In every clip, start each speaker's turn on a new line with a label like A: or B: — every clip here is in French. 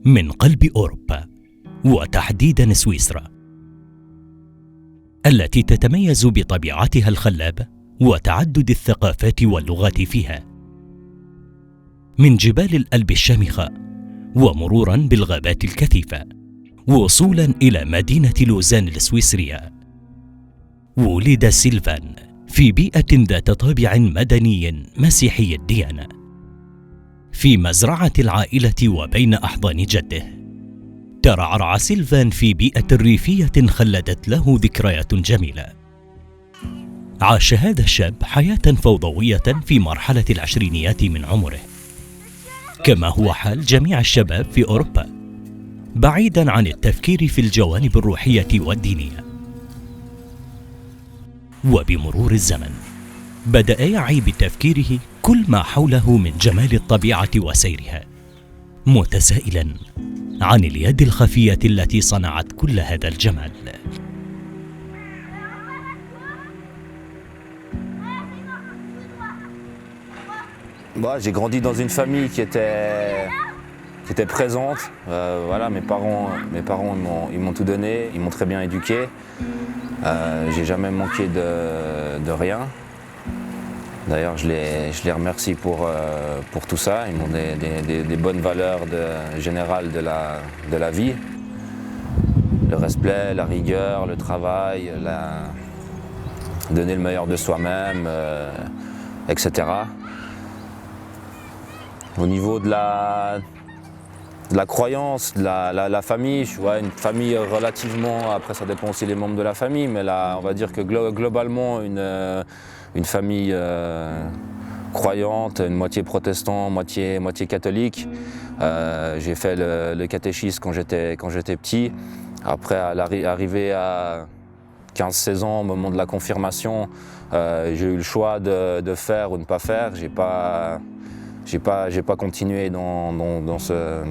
A: من قلب أوروبا، وتحديداً سويسرا، التي تتميز بطبيعتها الخلابة وتعدد الثقافات واللغات فيها، من جبال الألب الشامخة ومروراً بالغابات الكثيفة، وصولاً إلى مدينة لوزان السويسرية. ولد سيلفان في بيئة ذات طابع مدني مسيحي الديانة، في مزرعة العائلة وبين أحضان جده. ترعرع سيلفان في بيئة ريفية خلدت له ذكريات جميلة. عاش هذا الشاب حياة فوضوية في مرحلة العشرينيات من عمره، كما هو حال جميع الشباب في أوروبا، بعيداً عن التفكير في الجوانب الروحية والدينية. وبمرور الزمن بدأ يعي بتفكيره كل ما حوله من جمال الطبيعة وسيرها، متسائلاً عن اليد الخفية التي صنعت كل هذا الجمال.
B: J'ai grandi dans une famille qui était présente. Voilà, mes parents ils m'ont tout donné, ils m'ont très bien éduqué. J'ai jamais manqué de rien. D'ailleurs, je les remercie pour tout ça. Ils m'ont des bonnes valeurs générales de la vie. Le respect, la rigueur, le travail, donner le meilleur de soi-même, etc. Au niveau de la croyance, de la famille, je vois une famille relativement, après ça dépend aussi des membres de la famille, mais là on va dire que globalement une famille croyante, une moitié protestant, moitié catholique. J'ai fait le catéchisme quand j'étais petit. Après, arrivé à 15-16 ans, au moment de la confirmation, j'ai eu le choix de faire ou de ne pas faire. J'ai pas continué dans ce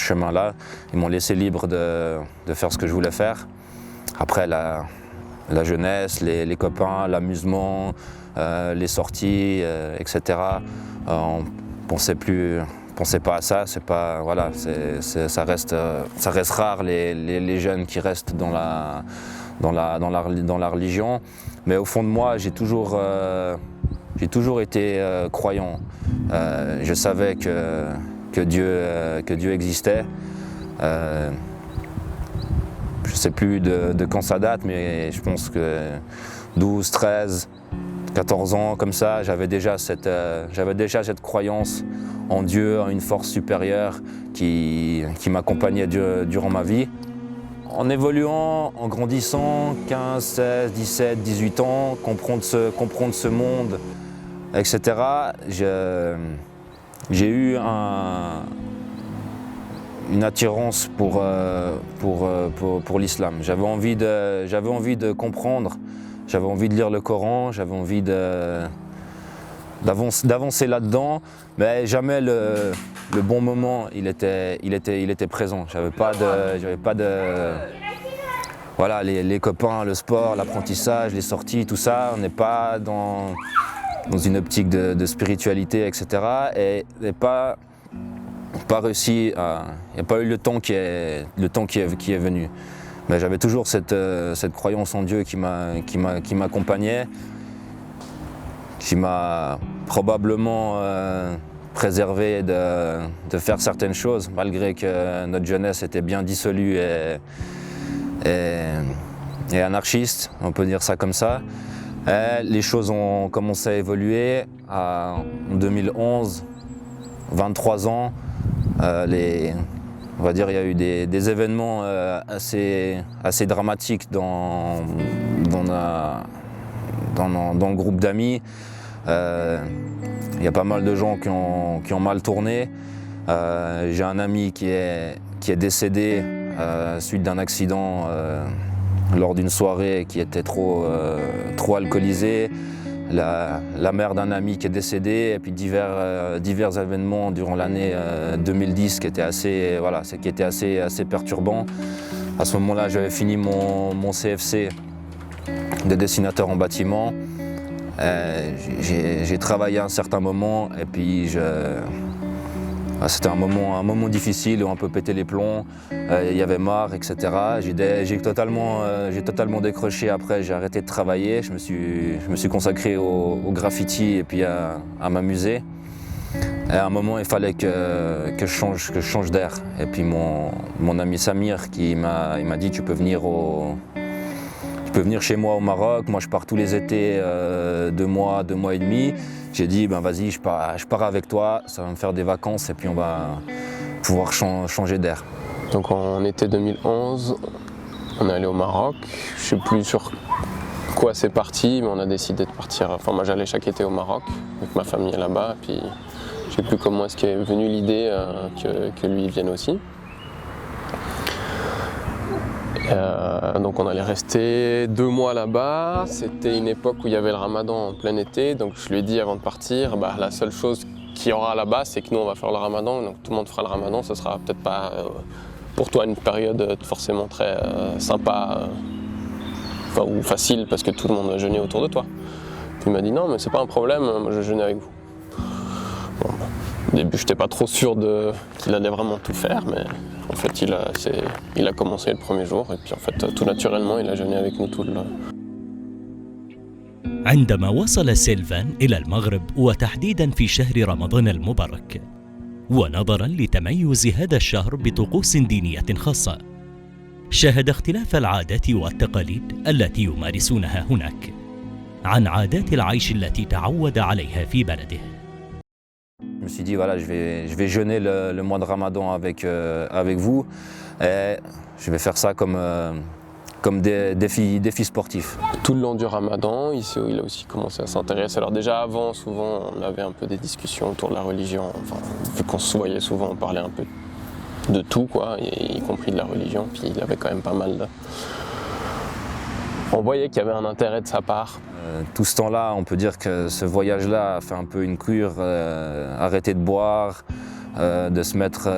B: chemin-là. Ils m'ont laissé libre de faire ce que je voulais faire. Après la jeunesse, les copains, l'amusement, les sorties, etc. On pensait pas à ça. C'est pas, voilà, ça reste rare les jeunes qui restent dans la religion. Mais au fond de moi, j'ai toujours été croyant. Je savais que Dieu existait. Je ne sais plus de quand ça date, mais je pense que 12, 13, 14 ans, comme ça, j'avais déjà cette croyance en Dieu, en une force supérieure qui m'accompagnait durant ma vie. En évoluant, en grandissant, 15, 16, 17, 18 ans, comprendre ce monde, etc., j'ai eu une attirance pour l'islam. J'avais envie de comprendre, j'avais envie de lire le Coran, j'avais envie d'avancer là-dedans, mais jamais le bon moment il était présent. J'avais pas de voilà, les copains, le sport, l'apprentissage, les sorties, tout ça, on n'est pas dans une optique de spiritualité, etc. Et pas réussi à... Il n'y a pas eu le temps qui est venu. Mais j'avais toujours cette croyance en Dieu qui m'accompagnait, qui m'a probablement préservé de faire certaines choses, malgré que notre jeunesse était bien dissolue et anarchiste, on peut dire ça comme ça. Et les choses ont commencé à évoluer. En 2011, 23 ans, on va dire il y a eu des événements assez dramatiques dans le groupe d'amis. Il y a pas mal de gens qui ont mal tourné. J'ai un ami qui est décédé suite d'un accident lors d'une soirée qui était trop alcoolisée. La mère d'un ami qui est décédé, et puis divers événements durant l'année 2010 qui étaient assez perturbants. À ce moment-là, j'avais fini mon CFC de dessinateur en bâtiment. J'ai travaillé un certain moment et puis C'était un moment difficile où on peut péter les plombs, il y avait marre, etc. J'ai totalement décroché après, j'ai arrêté de travailler, je me suis consacré au graffiti et puis à m'amuser. Et à un moment, il fallait que je change d'air. Et puis mon ami Samir il m'a dit tu peux venir chez moi au Maroc. Moi, je pars tous les étés 2 mois et demi. J'ai dit ben vas-y, je pars avec toi, ça va me faire des vacances et puis on va pouvoir changer d'air.
C: Donc en été 2011, on est allé au Maroc. Je sais plus sur quoi c'est parti, mais on a décidé de partir. Enfin, moi, j'allais chaque été au Maroc avec ma famille là-bas. Puis je sais plus comment est-ce qu'est venue l'idée que lui vienne aussi. Donc on allait rester 2 mois là-bas. C'était une époque où il y avait le Ramadan en plein été. Donc je lui ai dit avant de partir, la seule chose qu'il y aura là-bas, c'est que nous on va faire le Ramadan. Donc tout le monde fera le Ramadan. Ce sera peut-être pas pour toi une période forcément très sympa ou facile parce que tout le monde va jeûner autour de toi. Puis il m'a dit non mais c'est pas un problème, moi je vais jeûner avec vous. Bon, au début j'étais pas trop sûr qu'il allait vraiment tout faire, mais en fait il a commencé le premier jour et puis en fait tout naturellement il a jeûné avec nous tout le long.
A: عندما وصل سيلفان إلى المغرب وتحديداً في شهر رمضان المبارك، ونظراً لتميز هذا الشهر بطقوس دينية خاصة، شاهد اختلاف العادات والتقاليد التي يمارسونها هناك عن عادات العيش التي تعود عليها في بلده.
B: Je me suis dit voilà, je vais jeûner le mois de Ramadan avec vous et je vais faire ça comme défi sportif.
C: Tout le long du Ramadan, il a aussi commencé à s'intéresser. Alors déjà avant, souvent, on avait un peu des discussions autour de la religion. Enfin, vu qu'on se voyait souvent, on parlait un peu de tout, quoi, y compris de la religion. Puis il avait quand même pas mal de... On voyait qu'il y avait un intérêt de sa part.
B: Tout ce temps-là, on peut dire que ce voyage-là a fait un peu une cure, arrêter de boire, de se mettre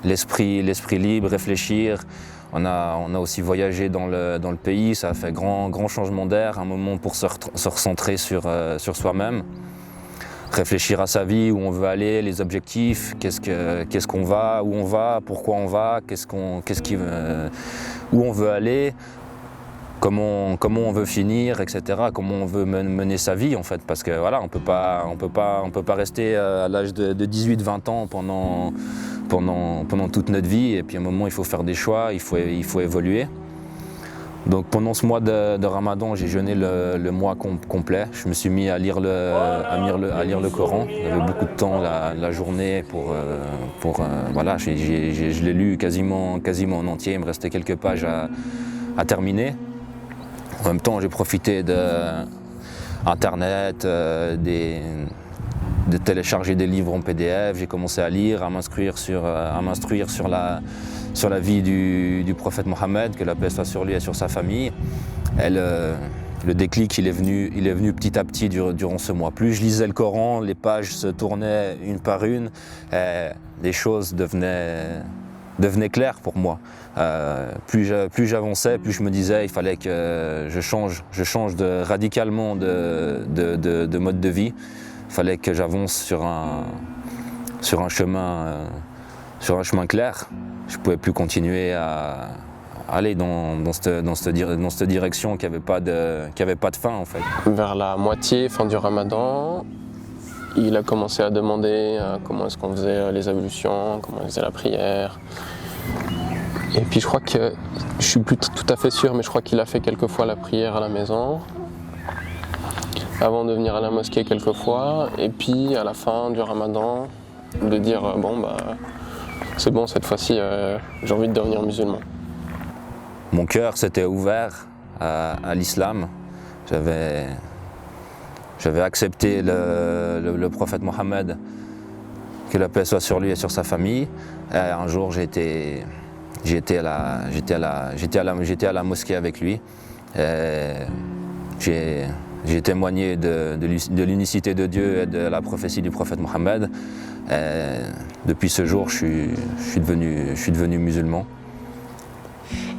B: l'esprit libre, réfléchir. On a aussi voyagé dans le pays, ça a fait grand changement d'air, un moment pour se recentrer sur soi-même, réfléchir à sa vie, où on veut aller, les objectifs, qu'est-ce qu'on va, où on va, pourquoi on va, où on veut aller, comment on veut finir, etc. Comment on veut mener sa vie en fait, parce que voilà, on peut pas rester à l'âge de 18-20 ans pendant toute notre vie, et puis à un moment il faut faire des choix, il faut évoluer. Donc pendant ce mois de Ramadan, j'ai jeûné le mois complet. Je me suis mis à lire le Coran. J'avais beaucoup de temps la journée voilà, je l'ai lu quasiment en entier. Il me restait quelques pages à terminer. En même temps, j'ai profité d'Internet, de télécharger des livres en PDF. J'ai commencé à lire, à m'instruire sur la vie du prophète Mohammed, que la paix soit sur lui et sur sa famille. Et le déclic, il est venu petit à petit durant ce mois. Plus je lisais le Coran, les pages se tournaient une par une, et les choses devenaient claires pour moi. Plus j'avançais, plus je me disais il fallait que je change radicalement de mode de vie. Il fallait que j'avance sur un chemin clair. Je ne pouvais plus continuer à aller dans cette direction qui n'avait pas de fin en fait.
C: Vers la fin du Ramadan, il a commencé à demander comment est-ce qu'on faisait les ablutions, comment on faisait la prière. Et puis je crois que, je suis plus tout à fait sûr, mais je crois qu'il a fait quelques fois la prière à la maison, avant de venir à la mosquée quelques fois, et puis à la fin du Ramadan, de dire c'est bon cette fois-ci, j'ai envie de devenir musulman.
B: Mon cœur s'était ouvert à l'islam. J'avais accepté le prophète Mohammed, que la paix soit sur lui et sur sa famille. Et un jour, j'ai été à la mosquée avec lui. J'ai témoigné de l'unicité de Dieu et de la prophétie du prophète Mohammed. Depuis ce jour, je suis devenu musulman.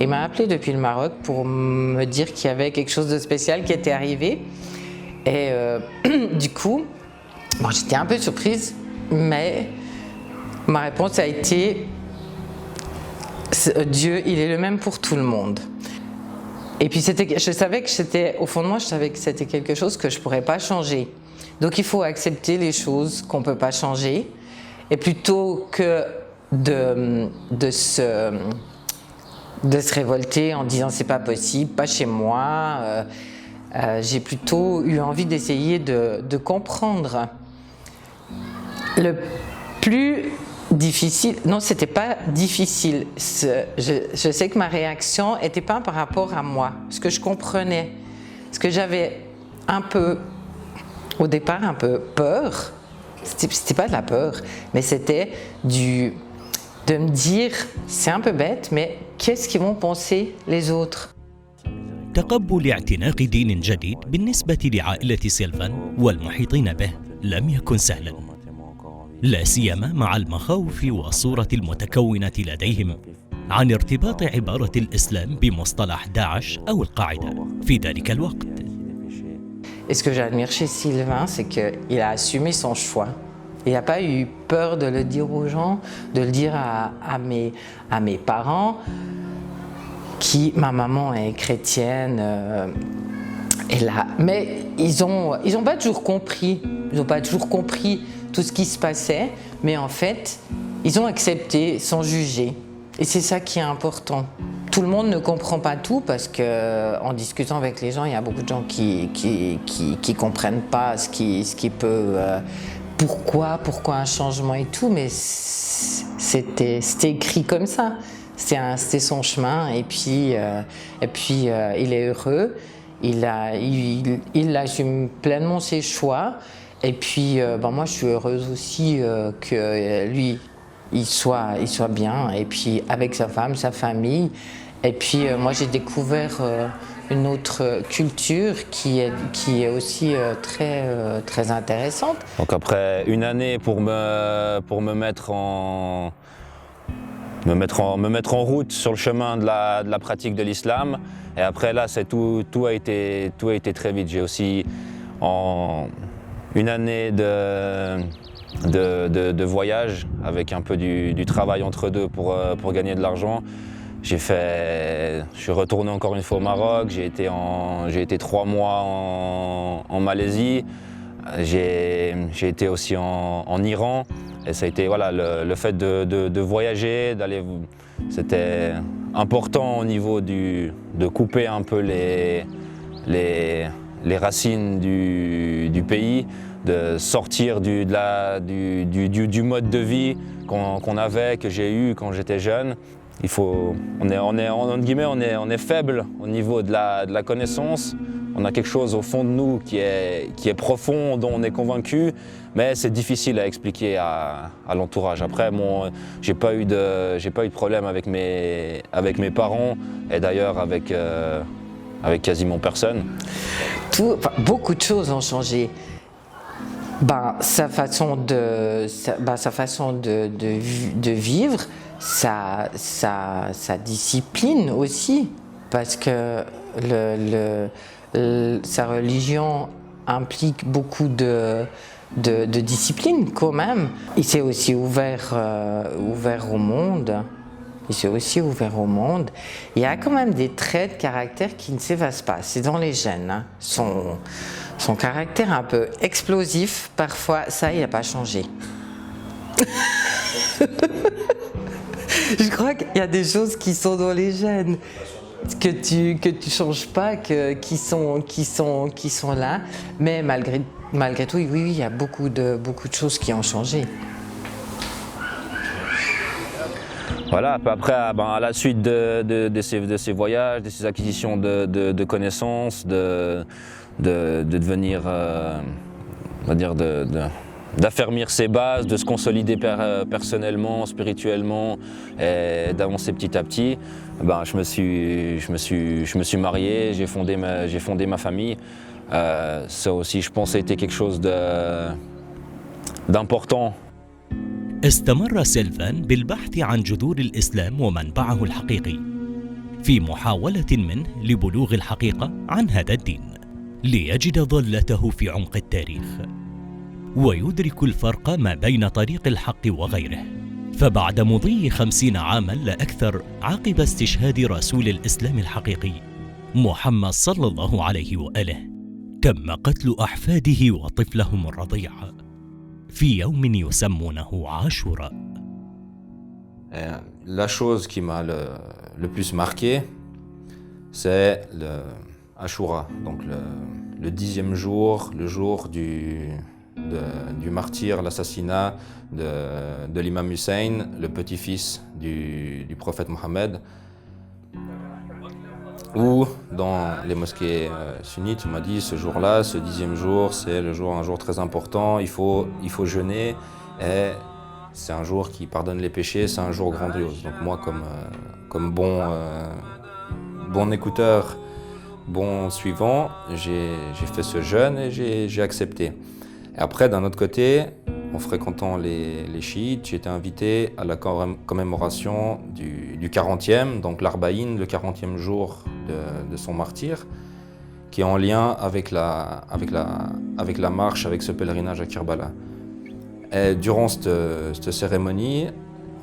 D: Il m'a appelé depuis le Maroc pour me dire qu'il y avait quelque chose de spécial qui était arrivé. Et du coup, j'étais un peu surprise, mais Ma réponse a été Dieu, il est le même pour tout le monde. Et puis je savais que c'était, au fond de moi, je savais que c'était quelque chose que je ne pourrais pas changer. Donc il faut accepter les choses qu'on ne peut pas changer. Et plutôt que de se révolter en disant c'est pas possible, pas chez moi, j'ai plutôt eu envie d'essayer de comprendre. Le plus difficile, non, c'était pas difficile. Je sais que ma réaction n'était pas par rapport à moi, parce que je comprenais, parce que j'avais au départ un peu peur. C'était pas de la peur, mais c'était de me dire, c'est un peu bête, mais qu'est-ce qu'ils vont penser les autres?
A: تقبل اعتناق دين جديد بالنسبة لعائلة سيلفان والمحيطين به لم يكن سهلا، لا سيما مع المخاوف والصورة المتكونة لديهم عن ارتباط عبارة الإسلام بمصطلح داعش أو القاعدة في ذلك الوقت.
D: Et ce que j'admire chez Sylvain, c'est qu'il a assumé son choix. Il n'a pas eu peur de le dire aux gens, de le dire à mes parents, ma maman est chrétienne, mais ils ont pas toujours compris. Ils n'ont pas toujours compris tout ce qui se passait, mais en fait, ils ont accepté sans juger. Et c'est ça qui est important. Tout le monde ne comprend pas tout parce qu'en discutant avec les gens, il y a beaucoup de gens qui comprennent pas ce qui peut, pourquoi un changement et tout, mais c'était écrit comme ça. C'était son chemin et puis il est heureux. Il assume pleinement ses choix. Et puis moi, je suis heureuse aussi que lui, il soit bien, et puis avec sa femme, sa famille. Et puis moi, j'ai découvert une autre culture qui est aussi très intéressante.
B: Donc après une année pour me mettre en route sur le chemin de la pratique de l'islam, et après là, tout a été très vite. J'ai aussi une année de voyage avec un peu du travail entre deux pour gagner de l'argent. Je suis retourné encore une fois au Maroc, j'ai été 3 mois en Malaisie, j'ai été aussi en Iran, et ça a été le fait de voyager, c'était important au niveau de couper un peu les racines du pays, de sortir du mode de vie qu'on avait, que j'ai eu quand j'étais jeune. On est faible au niveau de la connaissance. On a quelque chose au fond de nous qui est profond, dont on est convaincu, mais c'est difficile à expliquer à l'entourage. Après, j'ai pas eu de problème avec mes parents, et d'ailleurs avec quasiment personne.
D: Beaucoup de choses ont changé. Sa façon de vivre, sa discipline aussi, parce que sa religion implique beaucoup de discipline quand même. Il s'est aussi ouvert au monde. Il y a quand même des traits de caractère qui ne s'effacent pas. C'est dans les gènes. Hein. Son caractère un peu explosif, parfois, ça, il n'a pas changé. Je crois qu'il y a des choses qui sont dans les gènes, que tu changes pas, qui sont là. Mais malgré tout, oui, il y a beaucoup de choses qui ont changé.
B: Voilà, après, à la suite de ces voyages, de ces acquisitions de connaissances, de devenir, on va dire, d'affermir ses bases, de se consolider personnellement, spirituellement, et d'avancer petit à petit, je me suis marié, j'ai fondé ma famille. Ça aussi, je pense, a été quelque chose d'important.
A: استمر سيلفان بالبحث عن جذور الإسلام ومنبعه الحقيقي في محاولة منه لبلوغ الحقيقة عن هذا الدين، ليجد ظلته في عمق التاريخ ويدرك الفرق ما بين طريق الحق وغيره، فبعد مضي 50 عاما لا أكثر عقب استشهاد رسول الإسلام الحقيقي محمد صلى الله عليه وآله، تم قتل أحفاده وطفلهم الرضيع في يوم يسمونه عاشوراء.
B: La chose qui m'a le plus marqué, c'est le Ashura, donc le 10e jour, le jour du martyre, l'assassinat de l'imam Hussein, le petit-fils du prophète Mohammed, où dans les mosquées sunnites, on m'a dit ce jour-là, ce 10e jour, c'est un jour très important, il faut jeûner, et c'est un jour qui pardonne les péchés, c'est un jour grandiose. Donc moi, comme bon écouteur, bon suivant, j'ai fait ce jeûne et j'ai accepté. Et après, d'un autre côté, en fréquentant les chiites, j'ai été invité à la commémoration du 40e, donc l'Arbaïn, le 40e jour de son martyre, qui est en lien avec la marche, avec ce pèlerinage à Kerbala. Et durant cette cérémonie,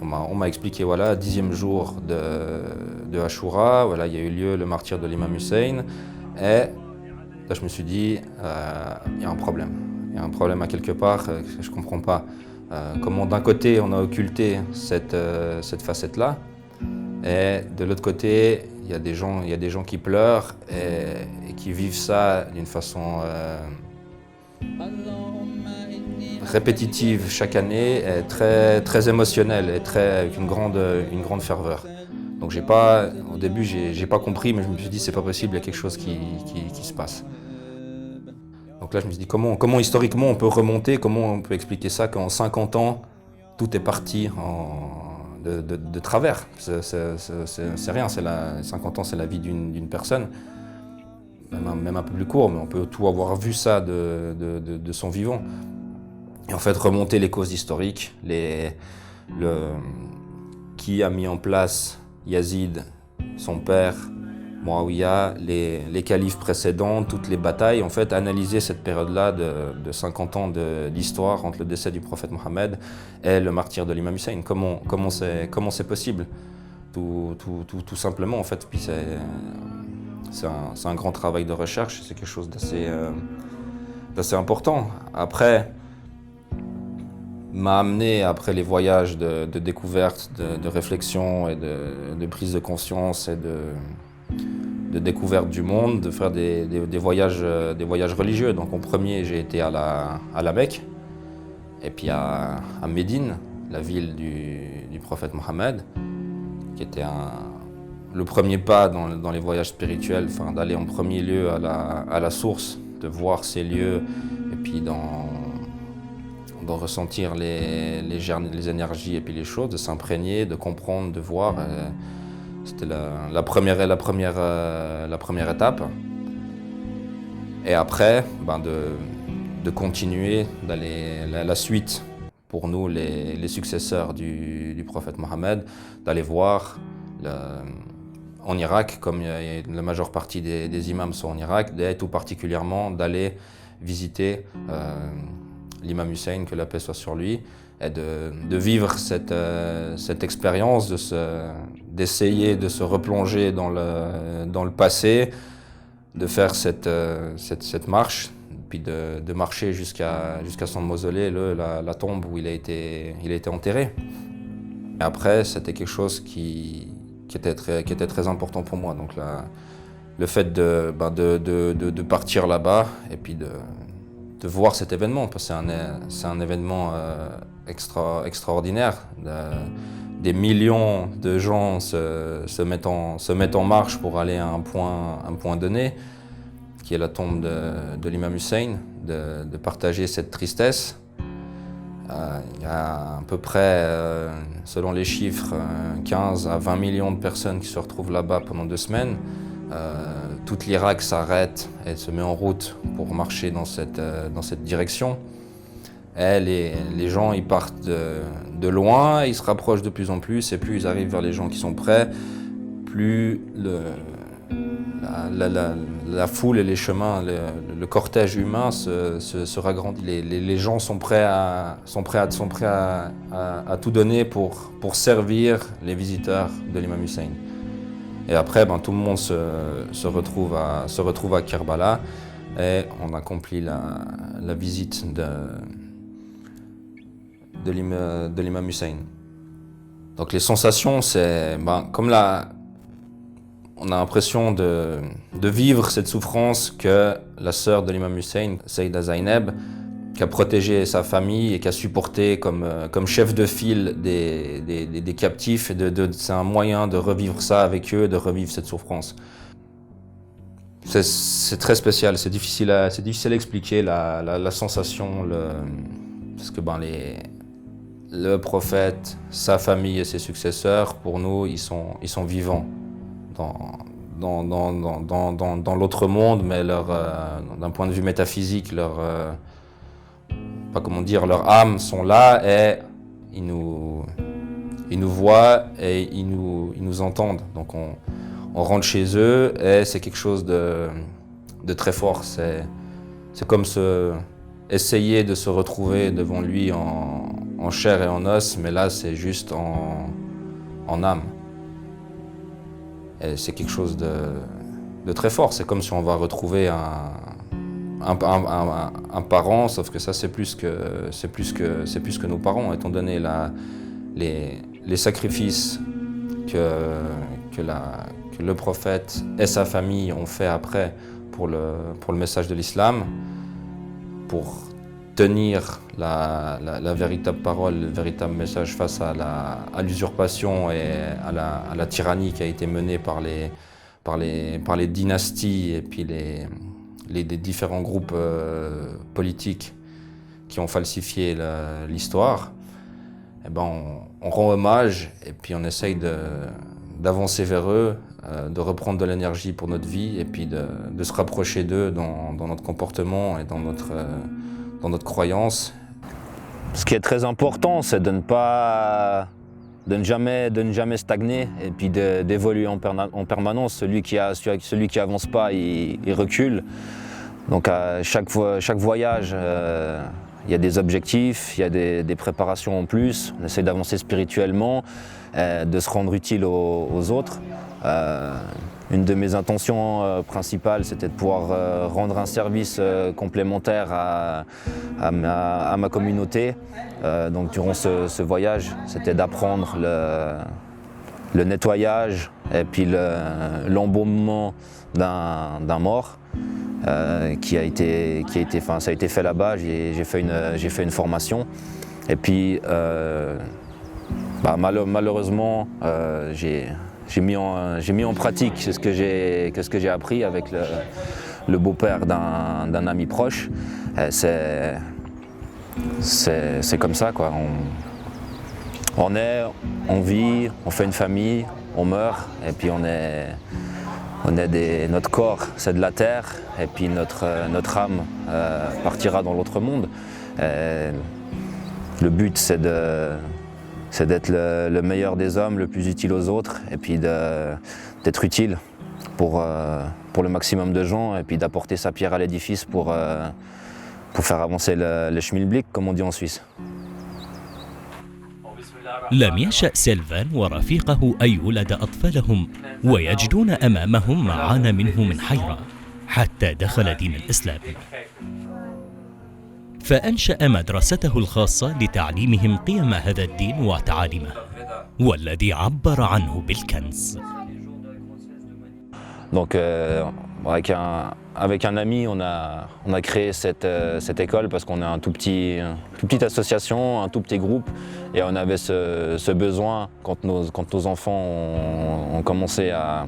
B: on m'a expliqué, voilà, 10e jour de Ashura, voilà, il y a eu lieu le martyre de l'imam Hussein, et là je me suis dit, il y a un problème. Il y a un problème à quelque part que je ne comprends pas. Comment d'un côté on a occulté cette facette-là, et de l'autre côté, il y a des gens qui pleurent et qui vivent ça d'une façon répétitive chaque année, et très émotionnelle et avec une grande ferveur. Donc au début, j'ai pas compris, mais je me suis dit c'est pas possible, il y a quelque chose qui se passe. Donc là, je me suis dit comment historiquement on peut remonter, comment on peut expliquer ça qu'en 50 ans, tout est parti de travers. C'est rien, 50 ans, c'est la vie d'une personne, même un peu plus court, mais on peut tout avoir vu ça de son vivant. Et en fait, remonter les causes historiques, qui a mis en place Yazid, son père, Muawiyah, les califes précédents, toutes les batailles, en fait, analyser cette période-là de 50 ans d'histoire entre le décès du prophète Mohammed et le martyre de l'imam Hussein. Comment c'est possible, tout simplement, en fait. Puis c'est un grand travail de recherche, c'est quelque chose d'assez important. Après, m'a amené, après les voyages de découverte, de réflexion et de prise de conscience et de découverte du monde, de faire des voyages religieux. Donc en premier, j'ai été à la Mecque, et puis à Médine, la ville du prophète Mohammed, qui était le premier pas dans les voyages spirituels, enfin, d'aller en premier lieu à la source, de voir ces lieux, et puis d'en ressentir les énergies et puis les choses, de s'imprégner, de comprendre, de voir. C'était la première étape. Et après, de continuer d'aller la suite pour nous, les successeurs du prophète Mohammed, d'aller voir en Irak, comme la majeure partie des imams sont en Irak, et tout particulièrement d'aller visiter l'imam Hussein, que la paix soit sur lui, et de vivre cette expérience, d'essayer de se replonger dans le passé, de faire cette marche, puis de marcher jusqu'à son mausolée, la tombe où il a été enterré. Et après, c'était quelque chose qui était très important pour moi. Donc le fait de partir là-bas et puis de voir cet événement, parce que c'est un événement extraordinaire. Des millions de gens se mettent en marche pour aller à un point donné, qui est la tombe de l'imam Hussein, de partager cette tristesse. Il y a à peu près, selon les chiffres, 15 à 20 millions de personnes qui se retrouvent là-bas pendant 2 semaines. Tout l'Irak s'arrête et se met en route pour marcher dans cette direction. Et les gens, ils partent de loin, ils se rapprochent de plus en plus, et plus ils arrivent vers les gens qui sont près, plus la foule et les chemins, le cortège humain se ragrandit. Les gens sont prêts à tout donner pour servir les visiteurs de l'imam Hussein. Et après, tout le monde se retrouve à Kerbala et on accomplit la visite de l'imam Hussein. Donc les sensations, c'est comme on a l'impression de vivre cette souffrance que la sœur de l'imam Hussein, Saïda Zainab, qui a protégé sa famille et qui a supporté comme chef de file des captifs. C'est un moyen de revivre ça avec eux, de revivre cette souffrance. C'est très spécial, c'est difficile à expliquer la sensation, parce que le prophète, sa famille et ses successeurs, pour nous, ils sont vivants dans l'autre monde, mais d'un point de vue métaphysique, leurs âmes sont là et ils nous voient et ils nous entendent. Donc on rentre chez eux et c'est quelque chose de très fort. C'est comme essayer de se retrouver devant lui en chair et en os, mais là c'est juste en âme. Et c'est quelque chose de très fort. C'est comme si on va retrouver un parent, sauf que ça c'est plus que nos parents, étant donné les sacrifices que le prophète et sa famille ont fait après pour le message de l'islam, pour tenir la véritable parole, le véritable message face à l'usurpation et à la tyrannie qui a été menée par les dynasties et puis les différents groupes politiques qui ont falsifié l'histoire. On rend hommage et puis on essaye d'avancer vers eux, de reprendre de l'énergie pour notre vie et puis de se rapprocher d'eux dans notre comportement et dans notre croyance.
E: Ce qui est très important, c'est de ne jamais stagner et puis d'évoluer en permanence. Celui qui avance pas, il recule. Donc à chaque voyage, il y a des objectifs, il y a des préparations en plus. On essaie d'avancer spirituellement, de se rendre utile aux autres. Une de mes intentions principales, c'était de pouvoir rendre un service complémentaire à ma communauté. Donc durant ce voyage, c'était d'apprendre le nettoyage et puis l'embaumement d'un mort. Ça a été fait là-bas, j'ai fait une formation. Et puis malheureusement, j'ai mis en pratique ce que j'ai appris avec le beau-père d'un ami proche. C'est comme ça, quoi. On vit, on fait une famille, on meurt, et puis notre corps, c'est de la terre, et puis notre âme partira dans l'autre monde. Le but, c'est d'être le meilleur des hommes, le plus utile aux autres, et puis d'être utile pour le maximum de gens, et puis d'apporter sa pierre à l'édifice pour faire avancer le schmilblick, comme on dit en Suisse.
A: لم يشأ سيلفان ورفيقه أن يولد أطفالهم ويجدون أمامهم ما عانى منه من حيرة حتى دخل دين الإسلام. فأنشأ مدرسته الخاصة لتعليمهم قيم هذا الدين وتعاليمه، والذي عبر عنه بالكنز.
E: Donc avec un ami, on a créé cette école parce qu'on est une toute petite association, un tout petit groupe, et on avait ce besoin quand nos enfants ont commencé à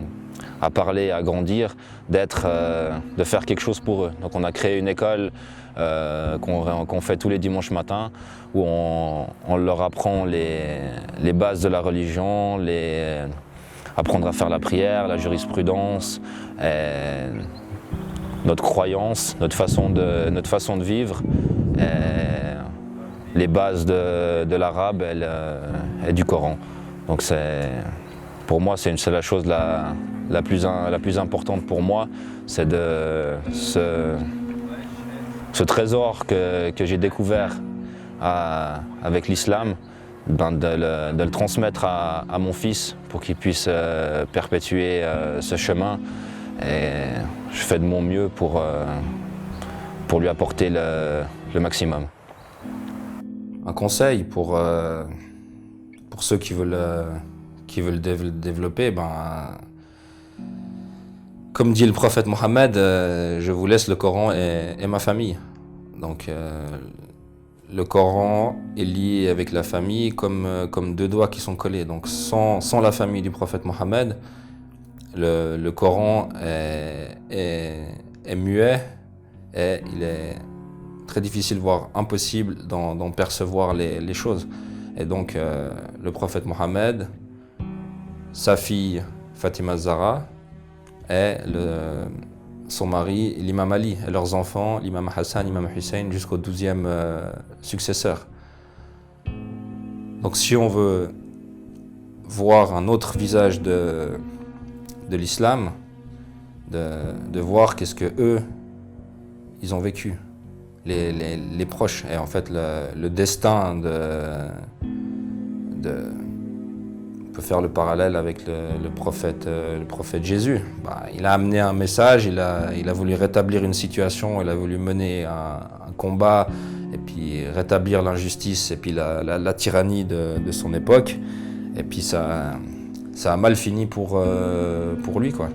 E: parler, à grandir, de faire quelque chose pour eux. Donc on a créé une école qu'on fait tous les dimanches matins, où on leur apprend les bases de la religion, apprendre à faire la prière, la jurisprudence, notre croyance, notre façon de vivre, les bases de l'arabe et du Coran. Donc pour moi, c'est la chose la plus importante pour moi, c'est de ce trésor que j'ai découvert avec l'islam, de le transmettre à mon fils pour qu'il puisse perpétuer ce chemin. Et je fais de mon mieux pour lui apporter le maximum. Un conseil pour ceux qui veulent développer, comme dit le prophète Mohammed, je vous laisse le Coran et ma famille. Donc le Coran est lié avec la famille comme deux doigts qui sont collés. Donc sans la famille du prophète Mohammed, le Coran est muet et il est très difficile, voire impossible d'en percevoir les choses. Et donc le prophète Mohammed, sa fille Fatima Zahra et son mari l'imam Ali et leurs enfants l'imam Hassan, l'imam Hussein jusqu'au 12e successeur. Donc si on veut voir un autre visage de l'islam, de voir qu'est-ce que eux ils ont vécu, les proches, et en fait le destin on peut faire le parallèle avec le prophète Jésus. Il a amené un message, il a voulu rétablir une situation, il a voulu mener un combat et puis rétablir l'injustice et puis la tyrannie de son époque. Et puis ça a mal fini pour lui, quoi.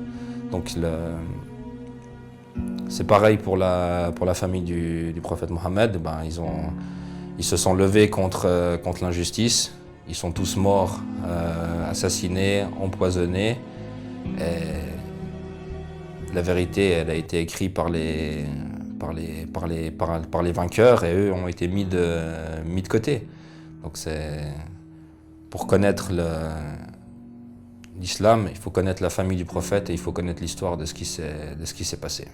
E: Donc c'est pareil pour la famille du prophète Mohammed. Ils se sont levés contre l'injustice. Ils sont tous morts, assassinés, empoisonnés. Et la vérité, elle a été écrite par les vainqueurs et eux ont été mis de côté. Donc pour connaître l'islam, il faut connaître la famille du prophète et il faut connaître l'histoire de ce qui s'est passé.